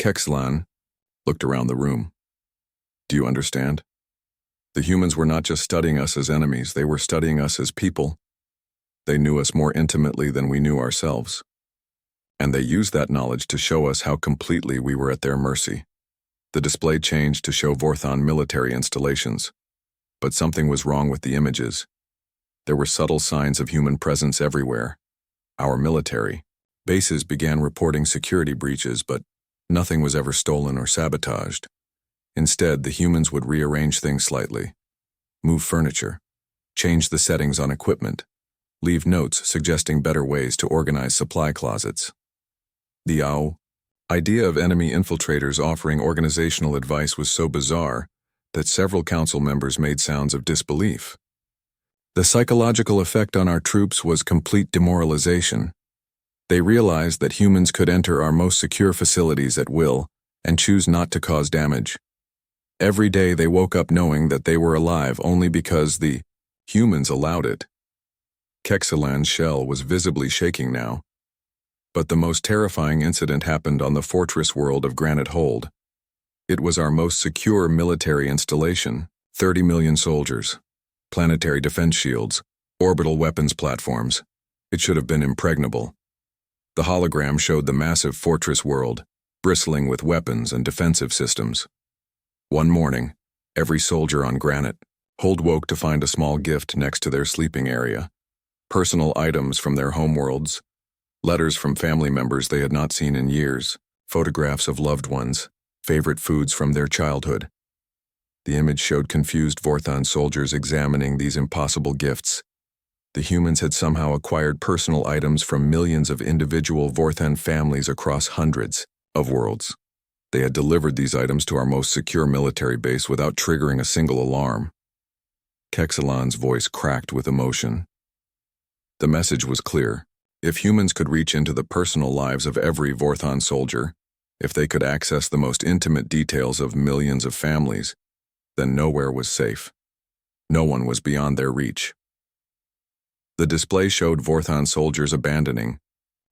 Kexlan looked around the room. Do you understand? The humans were not just studying us as enemies, they were studying us as people. They knew us more intimately than we knew ourselves. And they used that knowledge to show us how completely we were at their mercy. The display changed to show Vorthan military installations. But something was wrong with the images. There were subtle signs of human presence everywhere. Our military bases began reporting security breaches, but nothing was ever stolen or sabotaged. Instead, the humans would rearrange things slightly, move furniture, change the settings on equipment, leave notes suggesting better ways to organize supply closets. The idea of enemy infiltrators offering organizational advice was so bizarre that several council members made sounds of disbelief. The psychological effect on our troops was complete demoralization. They realized that humans could enter our most secure facilities at will and choose not to cause damage. Every day they woke up knowing that they were alive only because the humans allowed it. Kexlan's shell was visibly shaking now. But the most terrifying incident happened on the fortress world of Granite Hold. It was our most secure military installation, 30 million soldiers, planetary defense shields, orbital weapons platforms. It should have been impregnable. The hologram showed the massive fortress world, bristling with weapons and defensive systems. One morning, every soldier on Granite Hold woke to find a small gift next to their sleeping area. Personal items from their homeworlds, letters from family members they had not seen in years, photographs of loved ones, favorite foods from their childhood. The image showed confused Vorthan soldiers examining these impossible gifts. The humans had somehow acquired personal items from millions of individual Vorthan families across hundreds of worlds. They had delivered these items to our most secure military base without triggering a single alarm. Kexlan's voice cracked with emotion. The message was clear. If humans could reach into the personal lives of every Vorthan soldier, if they could access the most intimate details of millions of families, then nowhere was safe. No one was beyond their reach. The display showed Vorthan soldiers abandoning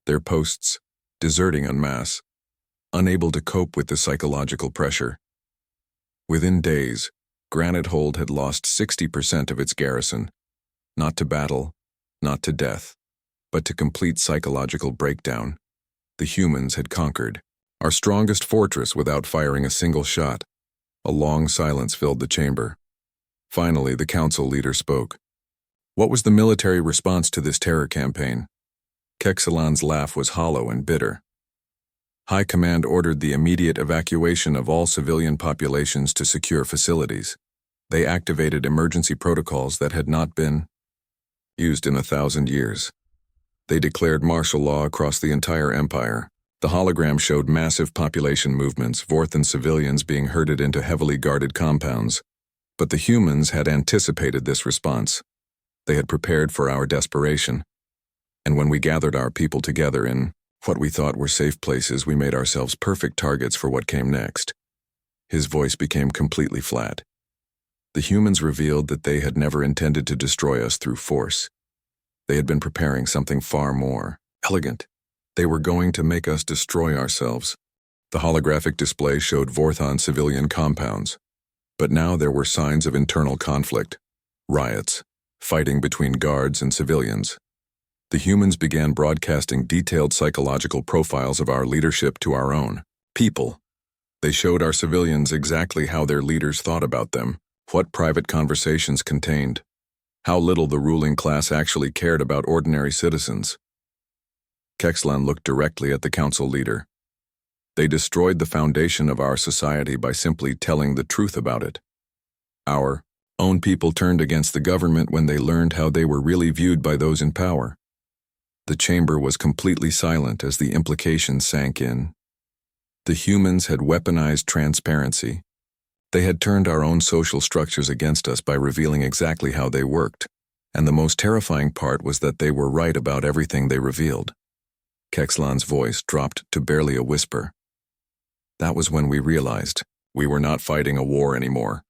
their posts, deserting en masse, unable to cope with the psychological pressure. Within days, Granite Hold had lost 60% of its garrison, not to battle, not to death, but to complete psychological breakdown. The humans had conquered our strongest fortress without firing a single shot. A long silence filled the chamber. Finally, the council leader spoke. What was the military response to this terror campaign? Kexlan's laugh was hollow and bitter. High Command ordered the immediate evacuation of all civilian populations to secure facilities. They activated emergency protocols that had not been used in 1,000 years. They declared martial law across the entire empire. The hologram showed massive population movements, Vorthan civilians being herded into heavily guarded compounds. But the humans had anticipated this response. They had prepared for our desperation. And when we gathered our people together in what we thought were safe places, we made ourselves perfect targets for what came next. His voice became completely flat. The humans revealed that they had never intended to destroy us through force. They had been preparing something far more elegant. They were going to make us destroy ourselves. The holographic display showed Vorthan civilian compounds. But now there were signs of internal conflict, riots, fighting between guards and civilians. The humans began broadcasting detailed psychological profiles of our leadership to our own people. They showed our civilians exactly how their leaders thought about them, what private conversations contained, how little the ruling class actually cared about ordinary citizens. Kexlan looked directly at the council leader. They destroyed the foundation of our society by simply telling the truth about it. Our own people turned against the government when they learned how they were really viewed by those in power. The chamber was completely silent as the implications sank in. The humans had weaponized transparency. They had turned our own social structures against us by revealing exactly how they worked, and the most terrifying part was that they were right about everything they revealed. Kexlan's voice dropped to barely a whisper. That was when we realized we were not fighting a war anymore.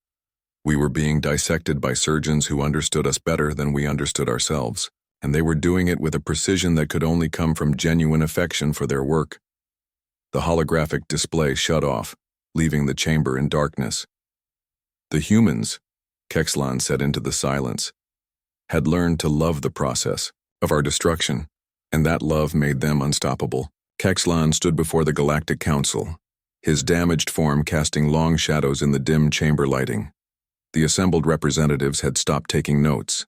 We were being dissected by surgeons who understood us better than we understood ourselves, and they were doing it with a precision that could only come from genuine affection for their work. The holographic display shut off, leaving the chamber in darkness. The humans, Kexlan said into the silence, had learned to love the process of our destruction, and that love made them unstoppable. Kexlan stood before the Galactic Council, his damaged form casting long shadows in the dim chamber lighting. The assembled representatives had stopped taking notes.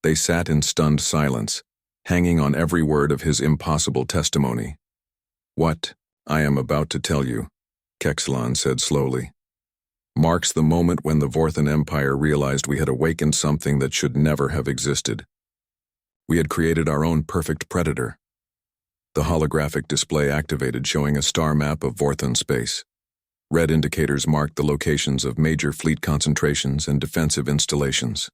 They sat in stunned silence, hanging on every word of his impossible testimony. What I am about to tell you, Kexlan said slowly, marks the moment when the Vorthan Empire realized we had awakened something that should never have existed. We had created our own perfect predator. The holographic display activated, showing a star map of Vorthan space. Red indicators marked the locations of major fleet concentrations and defensive installations.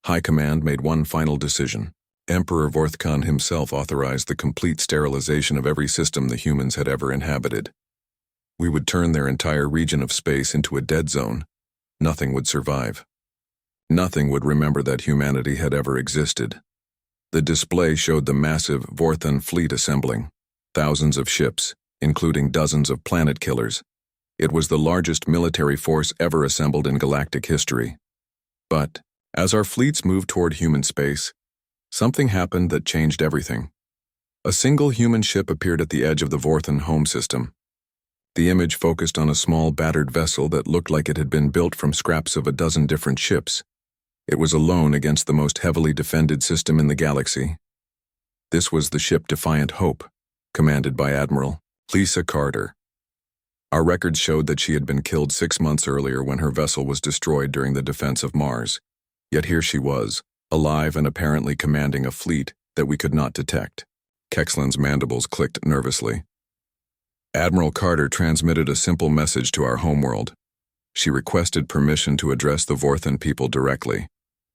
High Command made one final decision. Emperor Vorthkan himself authorized the complete sterilization of every system the humans had ever inhabited. We would turn their entire region of space into a dead zone. Nothing would survive. Nothing would remember that humanity had ever existed. The display showed the massive Vorthan fleet assembling, thousands of ships, including dozens of planet killers. It was the largest military force ever assembled in galactic history. But, as our fleets moved toward human space, something happened that changed everything. A single human ship appeared at the edge of the Vorthan home system. The image focused on a small battered vessel that looked like it had been built from scraps of a dozen different ships. It was alone against the most heavily defended system in the galaxy. This was the ship Defiant Hope, commanded by Admiral Lisa Carter. Our records showed that she had been killed 6 months earlier when her vessel was destroyed during the defense of Mars. Yet here she was, alive and apparently commanding a fleet that we could not detect. Kexlan's mandibles clicked nervously. Admiral Carter transmitted a simple message to our homeworld. She requested permission to address the Vorthan people directly.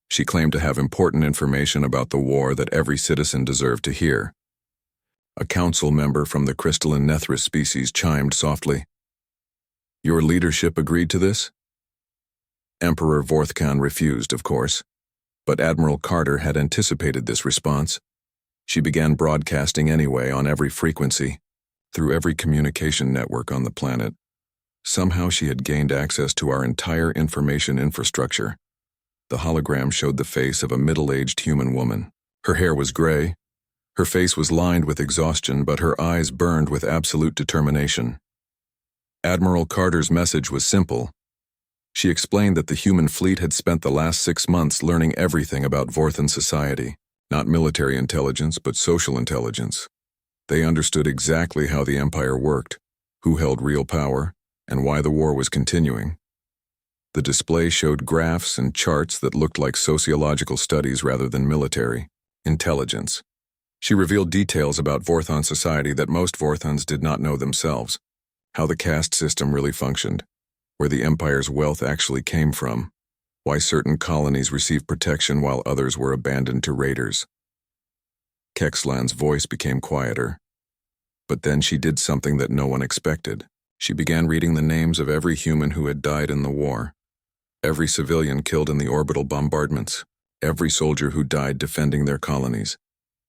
She claimed to have important information about the war that every citizen deserved to hear. A council member from the crystalline Nethris species chimed softly. Your leadership agreed to this? Emperor Vorthkan refused, of course, but Admiral Carter had anticipated this response. She began broadcasting anyway on every frequency, through every communication network on the planet. Somehow she had gained access to our entire information infrastructure. The hologram showed the face of a middle-aged human woman. Her hair was gray. Her face was lined with exhaustion, but her eyes burned with absolute determination. Admiral Carter's message was simple. She explained that the human fleet had spent the last 6 months learning everything about Vorthan society, not military intelligence, but social intelligence. They understood exactly how the Empire worked, who held real power, and why the war was continuing. The display showed graphs and charts that looked like sociological studies rather than military intelligence. She revealed details about Vorthan society that most Vorthans did not know themselves, how the caste system really functioned, where the Empire's wealth actually came from, why certain colonies received protection while others were abandoned to raiders. Kexlan's voice became quieter. But then she did something that no one expected. She began reading the names of every human who had died in the war, every civilian killed in the orbital bombardments, every soldier who died defending their colonies,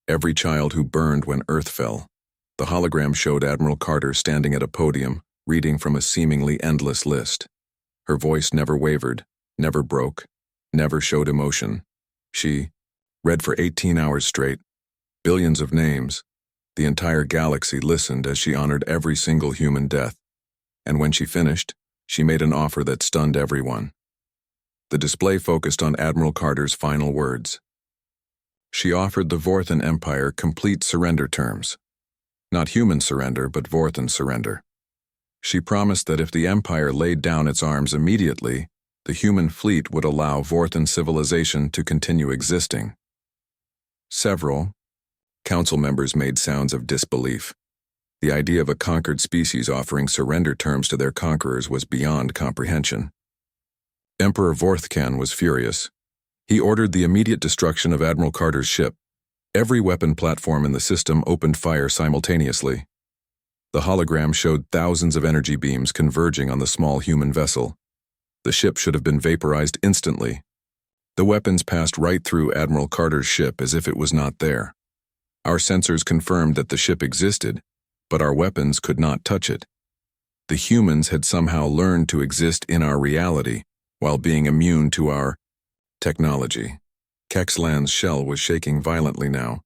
every child who burned when Earth fell. The hologram showed Admiral Carter standing at a podium, reading from a seemingly endless list. Her voice never wavered, never broke, never showed emotion. She read for 18 hours straight, billions of names. The entire galaxy listened as she honored every single human death. And when she finished, she made an offer that stunned everyone. The display focused on Admiral Carter's final words. She offered the Vorthan Empire complete surrender terms. Not human surrender, but Vorthan surrender. She promised that if the Empire laid down its arms immediately, the human fleet would allow Vorthan civilization to continue existing. Several council members made sounds of disbelief. The idea of a conquered species offering surrender terms to their conquerors was beyond comprehension. Emperor Vorthcan was furious. He ordered the immediate destruction of Admiral Carter's ship. Every weapon platform in the system opened fire simultaneously. The hologram showed thousands of energy beams converging on the small human vessel. The ship should have been vaporized instantly. The weapons passed right through Admiral Carter's ship as if it was not there. Our sensors confirmed that the ship existed, but our weapons could not touch it. The humans had somehow learned to exist in our reality while being immune to our technology. Kexlan's shell was shaking violently now.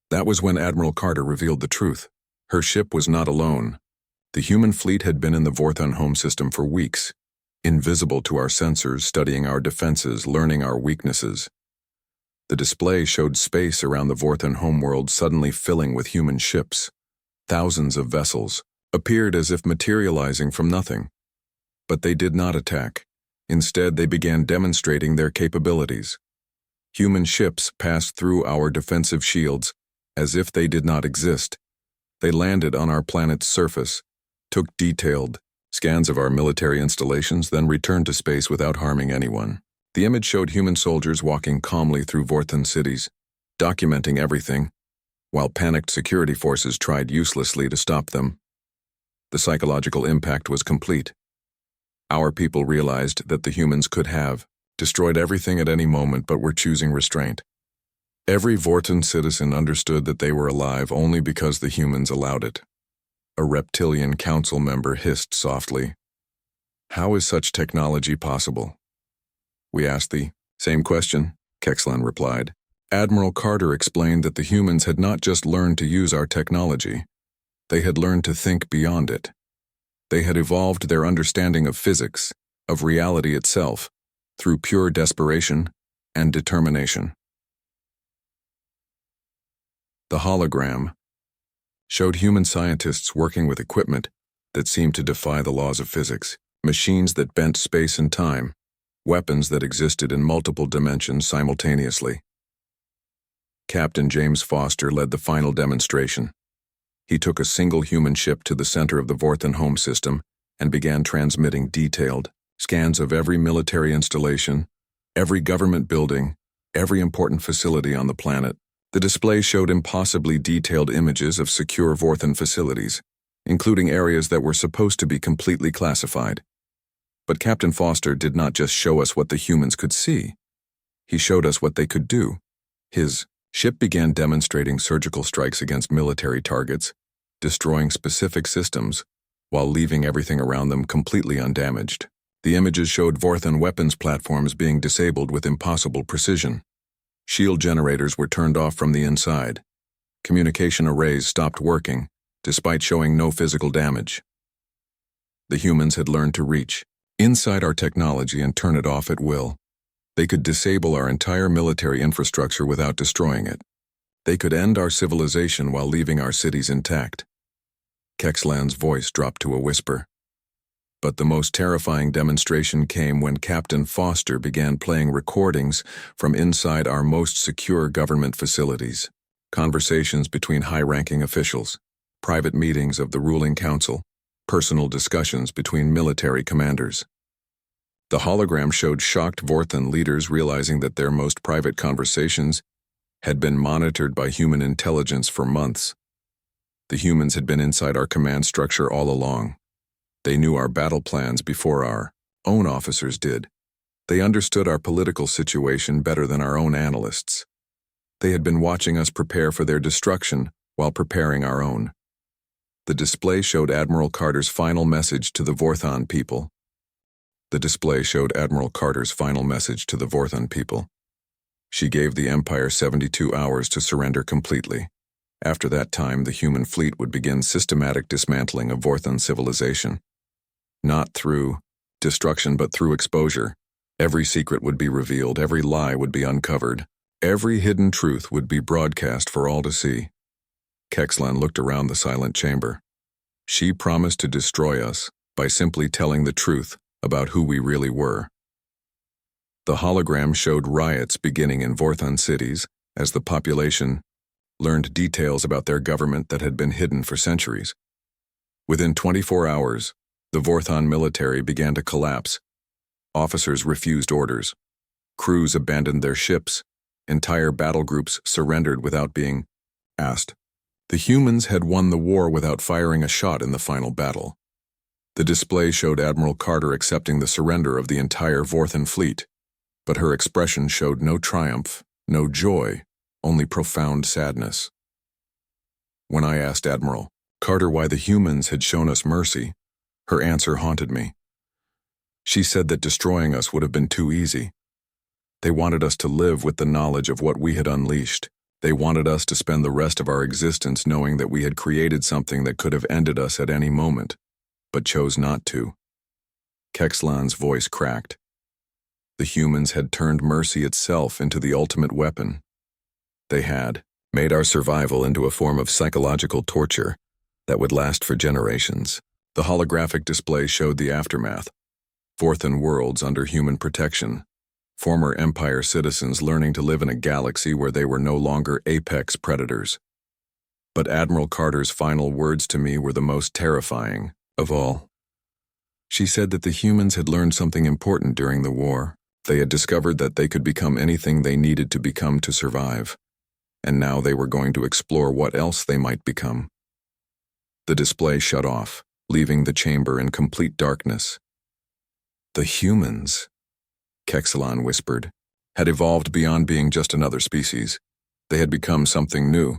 That was when Admiral Carter revealed the truth. Her ship was not alone. The human fleet had been in the Vorthan home system for weeks, invisible to our sensors, studying our defenses, learning our weaknesses. The display showed space around the Vorthan homeworld suddenly filling with human ships. Thousands of vessels appeared as if materializing from nothing. But they did not attack. Instead, they began demonstrating their capabilities. Human ships passed through our defensive shields as if they did not exist. They landed on our planet's surface, took detailed scans of our military installations, then returned to space without harming anyone. The image showed human soldiers walking calmly through Vorthan cities, documenting everything, while panicked security forces tried uselessly to stop them. The psychological impact was complete. Our people realized that the humans could have destroyed everything at any moment but were choosing restraint. Every Vorthan citizen understood that they were alive only because the humans allowed it. A reptilian council member hissed softly. "How is such technology possible?" We asked the same question, Kexlan replied. Admiral Carter explained that the humans had not just learned to use our technology. They had learned to think beyond it. They had evolved their understanding of physics, of reality itself, through pure desperation and determination. The hologram showed human scientists working with equipment that seemed to defy the laws of physics, machines that bent space and time, weapons that existed in multiple dimensions simultaneously. Captain James Foster led the final demonstration. He took a single human ship to the center of the Vorthan home system and began transmitting detailed scans of every military installation, every government building, every important facility on the planet. The display showed impossibly detailed images of secure Vorthan facilities, including areas that were supposed to be completely classified. But Captain Foster did not just show us what the humans could see. He showed us what they could do. His ship began demonstrating surgical strikes against military targets, destroying specific systems, while leaving everything around them completely undamaged. The images showed Vorthan weapons platforms being disabled with impossible precision. Shield generators were turned off from the inside. Communication arrays stopped working, despite showing no physical damage. The humans had learned to reach inside our technology and turn it off at will. They could disable our entire military infrastructure without destroying it. They could end our civilization while leaving our cities intact. Kexlan's voice dropped to a whisper. But the most terrifying demonstration came when Captain Foster began playing recordings from inside our most secure government facilities. Conversations between high-ranking officials, private meetings of the ruling council, personal discussions between military commanders. The hologram showed shocked Vorthan leaders realizing that their most private conversations had been monitored by human intelligence for months. The humans had been inside our command structure all along. They knew our battle plans before our own officers did. They understood our political situation better than our own analysts. They had been watching us prepare for their destruction while preparing our own. The display showed Admiral Carter's final message to the Vorthan people. The display showed Admiral Carter's final message to the Vorthan people. She gave the Empire 72 hours to surrender completely. After that time, the human fleet would begin systematic dismantling of Vorthon civilization. Not through destruction, but through exposure. Every secret would be revealed, every lie would be uncovered, every hidden truth would be broadcast for all to see. Kexlan looked around the silent chamber. She promised to destroy us by simply telling the truth about who we really were. The hologram showed riots beginning in Vorthon cities as the population learned details about their government that had been hidden for centuries. Within 24 hours, the Vorthon military began to collapse. Officers refused orders. Crews abandoned their ships. Entire battle groups surrendered without being asked. The humans had won the war without firing a shot in the final battle. The display showed Admiral Carter accepting the surrender of the entire Vorthon fleet, but her expression showed no triumph, no joy, only profound sadness. When I asked Admiral Carter why the humans had shown us mercy, her answer haunted me. She said that destroying us would have been too easy. They wanted us to live with the knowledge of what we had unleashed. They wanted us to spend the rest of our existence knowing that we had created something that could have ended us at any moment, but chose not to. Kexlan's voice cracked. The humans had turned mercy itself into the ultimate weapon. They had made our survival into a form of psychological torture that would last for generations. The holographic display showed the aftermath. Vorthon worlds under human protection. Former Empire citizens learning to live in a galaxy where they were no longer apex predators. But Admiral Carter's final words to me were the most terrifying of all. She said that the humans had learned something important during the war. They had discovered that they could become anything they needed to become to survive, and now they were going to explore what else they might become. The display shut off, leaving the chamber in complete darkness. The humans, Kexlan whispered, had evolved beyond being just another species. They had become something new,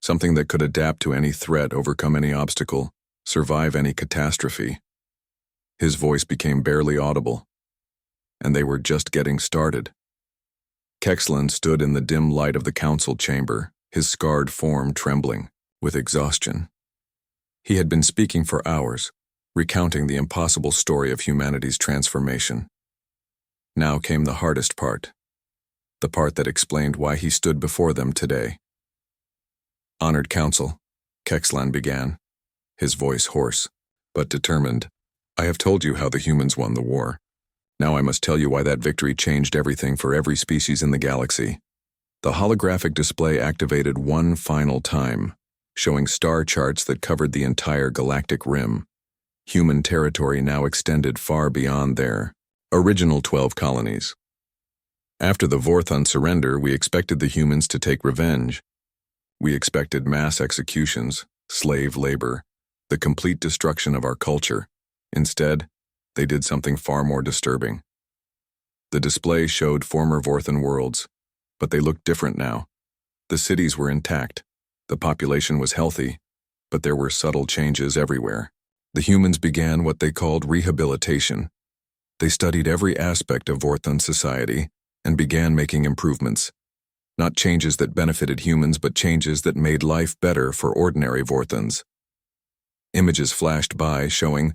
something that could adapt to any threat, overcome any obstacle, survive any catastrophe. His voice became barely audible, and they were just getting started. Kexlan stood in the dim light of the council chamber, his scarred form trembling with exhaustion. He had been speaking for hours, recounting the impossible story of humanity's transformation. Now came the hardest part, the part that explained why he stood before them today. Honored Council, Kexlan began, his voice hoarse, but determined. I have told you how the humans won the war. Now I must tell you why that victory changed everything for every species in the galaxy. The holographic display activated one final time, showing star charts that covered the entire galactic rim. Human territory now extended far beyond their original 12 colonies. After the Vorthon surrender, we expected the humans to take revenge. We expected mass executions, slave labor, the complete destruction of our culture. Instead, they did something far more disturbing. The display showed former Vorthon worlds, but they looked different now. The cities were intact, the population was healthy, but there were subtle changes everywhere. The humans began what they called rehabilitation. They studied every aspect of Vorthon society and began making improvements. Not changes that benefited humans, but changes that made life better for ordinary Vorthons. Images flashed by showing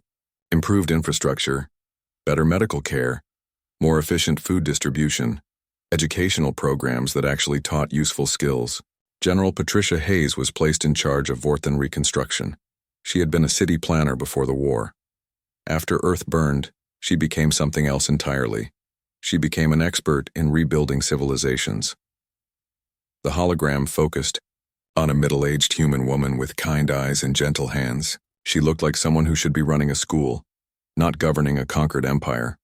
improved infrastructure, better medical care, more efficient food distribution, educational programs that actually taught useful skills. General Patricia Hayes was placed in charge of Vorthon reconstruction. She had been a city planner before the war. After Earth burned, she became something else entirely. She became an expert in rebuilding civilizations. The hologram focused on a middle-aged human woman with kind eyes and gentle hands. She looked like someone who should be running a school, not governing a conquered empire.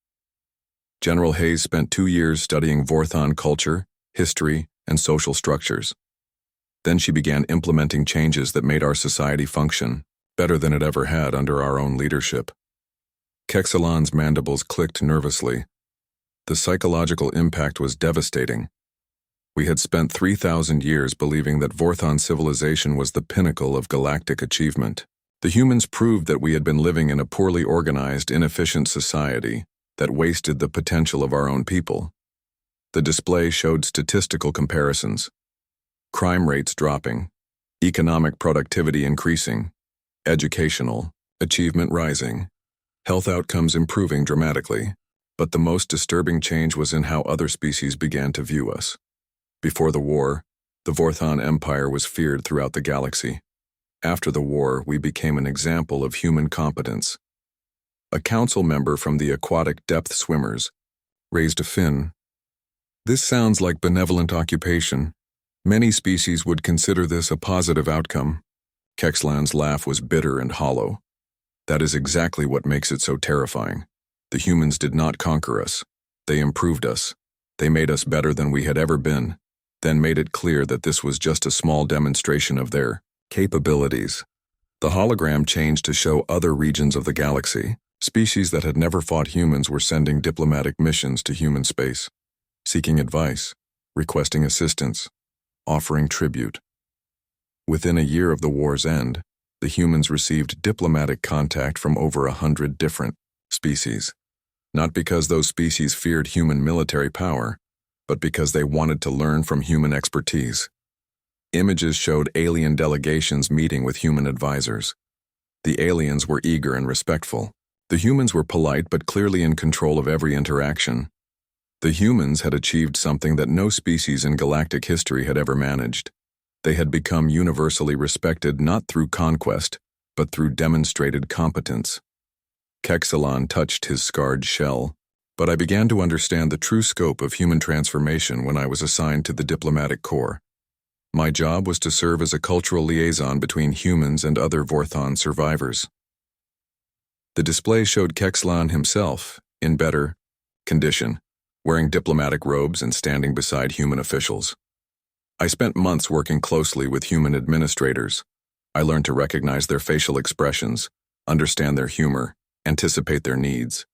General Hayes spent 2 years studying Vorthon culture, history, and social structures. Then she began implementing changes that made our society function better than it ever had under our own leadership. Kexlan's mandibles clicked nervously. The psychological impact was devastating. We had spent 3,000 years believing that Vorthon civilization was the pinnacle of galactic achievement. The humans proved that we had been living in a poorly organized, inefficient society that wasted the potential of our own people. The display showed statistical comparisons. Crime rates dropping, economic productivity increasing, educational achievement rising, health outcomes improving dramatically. But the most disturbing change was in how other species began to view us. Before the war, the Vorthon Empire was feared throughout the galaxy. After the war, we became an example of human competence. A council member from the aquatic depth swimmers raised a fin. This sounds like benevolent occupation. Many species would consider this a positive outcome. Kexlan's laugh was bitter and hollow. That is exactly what makes it so terrifying. The humans did not conquer us. They improved us. They made us better than we had ever been, then made it clear that this was just a small demonstration of their capabilities. The hologram changed to show other regions of the galaxy. Species that had never fought humans were sending diplomatic missions to human space, seeking advice, requesting assistance, offering tribute. Within a year of the war's end, the humans received diplomatic contact from over 100 different species, not because those species feared human military power, but because they wanted to learn from human expertise. Images showed alien delegations meeting with human advisors. The aliens were eager and respectful. The humans were polite but clearly in control of every interaction. The humans had achieved something that no species in galactic history had ever managed. They had become universally respected not through conquest, but through demonstrated competence. Kexalon touched his scarred shell, but I began to understand the true scope of human transformation when I was assigned to the diplomatic corps. My job was to serve as a cultural liaison between humans and other Vorthon survivors. The display showed Kexlan himself, in better condition, wearing diplomatic robes and standing beside human officials. I spent months working closely with human administrators. I learned to recognize their facial expressions, understand their humor, anticipate their needs.